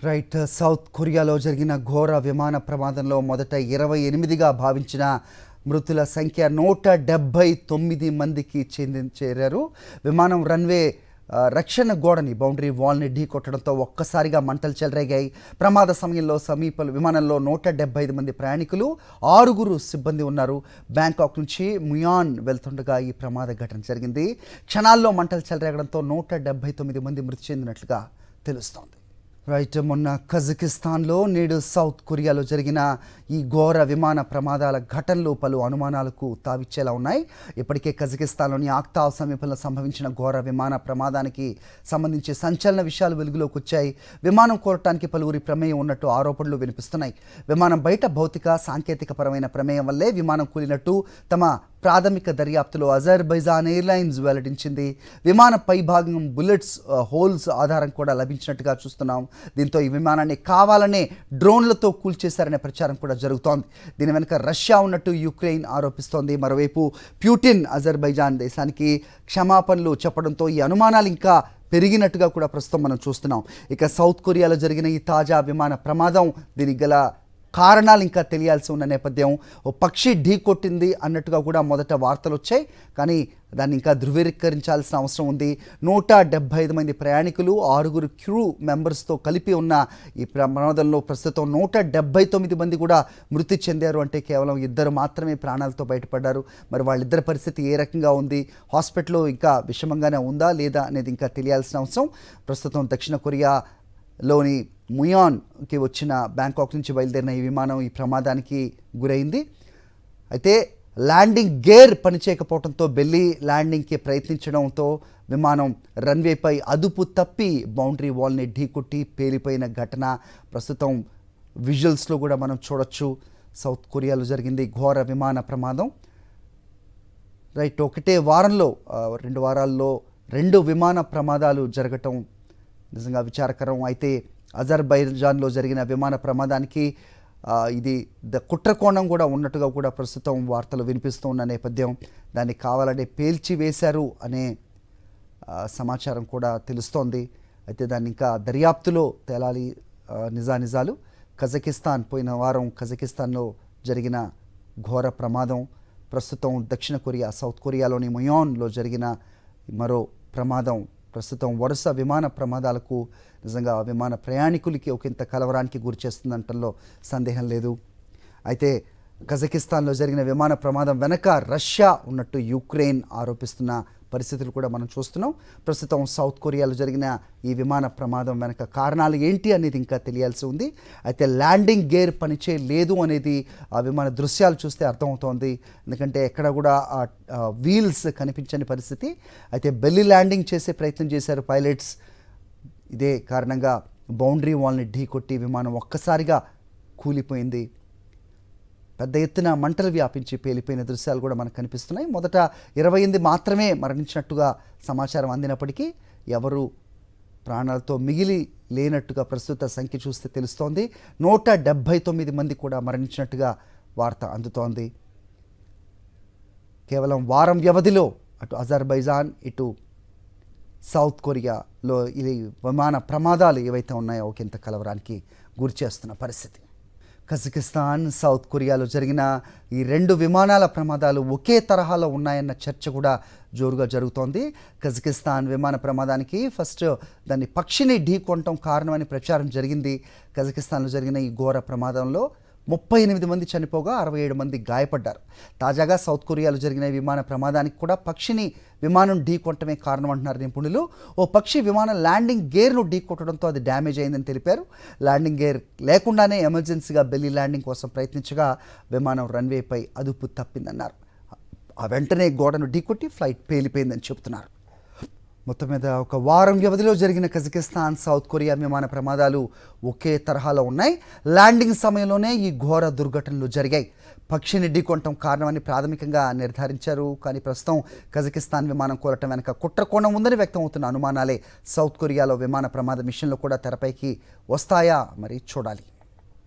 Right. South కొరియాలో జరిగిన ఘోర విమాన ప్రమాదంలో మొదట 28గా భావించిన మృతుల సంఖ్య 179 మందికి చేరారు. విమానం రన్వే రక్షణ గోడని బౌండరీ వాల్ని ఢీ కొట్టడంతో ఒక్కసారిగా మంటలు చెలరేగాయి. ప్రమాద సమయంలో సమీప విమానంలో 175 మంది ప్రయాణికులు, 6 సిబ్బంది ఉన్నారు. బ్యాంకాక్ నుంచి ముయాన్ వెళ్తుండగా ఈ ప్రమాద ఘటన జరిగింది. క్షణాల్లో మంటలు చెలరేగడంతో 179 మంది మృతి చెందినట్లుగా తెలుస్తోంది. రైట్. మొన్న కజకిస్తాన్లో, నేడు సౌత్ కొరియాలో జరిగిన ఈ ఘోర విమాన ప్రమాదాల ఘటనలు పలు అనుమానాలకు తావిచ్చేలా ఉన్నాయి. ఇప్పటికే కజకిస్తాన్లోని ఆక్తావ్ సమీపంలో సంభవించిన ఘోర విమాన ప్రమాదానికి సంబంధించి సంచలన విషయాలు వెలుగులోకి వచ్చాయి. విమానం కోరటానికి పలువురి ప్రమేయం ఉన్నట్టు ఆరోపణలు వినిపిస్తున్నాయి. విమానం బయట భౌతిక సాంకేతిక పరమైన ప్రమేయం వల్లే విమానం కూలినట్టు తమ ప్రాథమిక దర్యాప్తులో అజర్బైజాన్ ఎయిర్లైన్స్ వెల్లడించింది. విమాన పైభాగం బుల్లెట్స్ హోల్స్ ఆధారం కూడా లభించినట్టుగా చూస్తున్నాం. దీంతో ఈ విమానాన్ని కావాలనే డ్రోన్లతో కూల్చేశారనే ప్రచారం కూడా జరుగుతోంది. దీని వెనుక రష్యా ఉన్నట్టు యుక్రెయిన్ ఆరోపిస్తోంది. మరోవైపు ప్యూటిన్ అజర్బైజాన్ దేశానికి క్షమాపణలు చెప్పడంతో ఈ అనుమానాలు ఇంకా పెరిగినట్టుగా కూడా ప్రస్తుతం మనం చూస్తున్నాం. ఇక సౌత్ కొరియాలో జరిగిన ఈ తాజా విమాన ప్రమాదం, దీనికి గల కారణాలు ఇంకా తెలియాల్సి ఉన్న నేపథ్యం. ఓ పక్షి ఢీ కొట్టింది అన్నట్టుగా కూడా మొదట వార్తలు వచ్చాయి, కానీ దాన్ని ఇంకా ధృవీకరించాల్సిన అవసరం ఉంది. 175 మంది ప్రయాణికులు, 6 క్రూ మెంబర్స్తో కలిపి ఉన్న ఈ ప్రమాదంలో ప్రస్తుతం 179 మంది కూడా మృతి చెందారు. అంటే కేవలం 2 మాత్రమే ప్రాణాలతో బయటపడ్డారు. మరి వాళ్ళిద్దరి పరిస్థితి ఏ రకంగా ఉంది, హాస్పిటల్లో ఇంకా విషమంగానే ఉందా లేదా అనేది ఇంకా తెలియాల్సిన అవసరం. ప్రస్తుతం దక్షిణ కొరియాలోని ముయాన్కి వచ్చిన బ్యాంకాక్ నుంచి బయలుదేరిన ఈ విమానం ఈ ప్రమాదానికి గురైంది. అయితే ల్యాండింగ్ గేర్ పనిచేయకపోవడంతో బెల్లీ ల్యాండింగ్కి ప్రయత్నించడంతో విమానం రన్వేపై అదుపు తప్పి బౌండరీ వాల్ని ఢీకొట్టి పేలిపోయిన ఘటన ప్రస్తుతం విజువల్స్లో కూడా మనం చూడొచ్చు. సౌత్ కొరియాలో జరిగింది ఘోర విమాన ప్రమాదం. రైట్. ఒకటే వారంలో 2 వారాల్లో 2 విమాన ప్రమాదాలు జరగటం నిజంగా విచారకరం. అయితే అజర్బైజాన్లో జరిగిన విమాన ప్రమాదానికి ఇది కుట్రకోణం కూడా ఉన్నట్టుగా కూడా ప్రస్తుతం వార్తలు వినిపిస్తూ ఉన్న నేపథ్యం. దాన్ని కావాలనే పేల్చివేశారు అనే సమాచారం కూడా తెలుస్తోంది. అయితే దాన్ని ఇంకా దర్యాప్తులో తేలాలి నిజాలు. కజకిస్తాన్, పోయిన వారం కజకిస్తాన్లో జరిగిన ఘోర ప్రమాదం, ప్రస్తుతం దక్షిణ కొరియా సౌత్ కొరియాలోని ముయాన్లో జరిగిన మరో ప్రమాదం ప్రస్తుతం వరుస విమాన ప్రమాదాలకు నిజంగా విమాన ప్రయాణికులకి ఒకంత కలవరానికి గురి చేస్తుందంటంలో సందేహం లేదు. అయితే కజకిస్తాన్లో జరిగిన విమాన ప్రమాదం వెనక రష్యా ఉన్నట్టు యుక్రెయిన్ ఆరోపిస్తున్న పరిస్థితులు కూడా మనం చూస్తున్నాం. ప్రస్తుతం సౌత్ కొరియాలో జరిగిన ఈ విమాన ప్రమాదం వెనక కారణాలు ఏంటి అనేది ఇంకా తెలియాల్సి ఉంది. అయితే ల్యాండింగ్ గేర్ పనిచేయలేదు అనేది ఆ విమాన దృశ్యాలు చూస్తే అర్థమవుతోంది. ఎందుకంటే ఎక్కడ కూడా వీల్స్ కనిపించని పరిస్థితి. అయితే బెల్లీ ల్యాండింగ్ చేసే ప్రయత్నం చేశారు పైలట్స్. ఇదే కారణంగా బౌండరీ వాల్ని ఢీ కొట్టి విమానం ఒక్కసారిగా కూలిపోయింది. పెద్ద ఎత్తున మంటలు వ్యాపించి పేలిపోయిన దృశ్యాలు కూడా మనకు కనిపిస్తున్నాయి. మొదట 28 మాత్రమే మరణించినట్టుగా సమాచారం అందినప్పటికీ ఎవరు ప్రాణాలతో మిగిలి లేనట్టుగా ప్రస్తుత సంఖ్య చూస్తే తెలుస్తోంది. 179 మంది కూడా మరణించినట్టుగా వార్త అందుతోంది. కేవలం వారం వ్యవధిలో అటు అజర్బైజాన్, ఇటు సౌత్ కొరియాలో ఈ విమాన ప్రమాదాలు ఏవైతే ఉన్నాయో ఒకంత కలవరానికి గురి చేస్తున్న పరిస్థితి. కజకిస్తాన్, సౌత్ కొరియాలో జరిగిన ఈ 2 విమానాల ప్రమాదాలు ఒకే తరహాలో ఉన్నాయన్న చర్చ కూడా జోరుగా జరుగుతోంది. కజకిస్తాన్ విమాన ప్రమాదానికి ఫస్ట్ దాన్ని పక్షిని ఢీకొనటం కారణమని ప్రచారం జరిగింది. కజకిస్తాన్లో జరిగిన ఈ ఘోర ప్రమాదంలో 38 మంది చనిపోగా 67 మంది గాయపడ్డారు. తాజాగా సౌత్ కొరియాలో జరిగిన విమాన ప్రమాదానికి కూడా పక్షిని విమానం ఢీకొట్టడమే కారణం అంటున్నారు నిపుణులు. ఓ పక్షి విమానం ల్యాండింగ్ గేర్ను ఢీకొట్టడంతో అది డ్యామేజ్ అయిందని తెలిపారు. ల్యాండింగ్ గేర్ లేకుండానే ఎమర్జెన్సీగా బెల్లీ ల్యాండింగ్ కోసం ప్రయత్నించగా విమానం రన్వేపై అదుపు తప్పిందన్నారు. ఆ వెంటనే గోడను ఢీకొట్టి ఫ్లైట్ పేలిపోయిందని చెబుతున్నారు. మొత్తం మీద ఒక వారం వ్యవధిలో జరిగిన కజకిస్తాన్, సౌత్ కొరియా విమాన ప్రమాదాలు ఒకే తరహాలో ఉన్నాయి. ల్యాండింగ్ సమయంలోనే ఈ ఘోర దుర్ఘటనలు జరిగాయి. పక్షిని ఢీకొనటం కారణమని ప్రాథమికంగా నిర్ధారించారు. కానీ ప్రస్తుతం కజకిస్తాన్ విమానం కోరటం వెనక కుట్రకోణం ఉందని వ్యక్తమవుతున్న అనుమానాలే సౌత్ కొరియాలో విమాన ప్రమాద మిషన్లో కూడా తెరపైకి వస్తాయా మరి చూడాలి.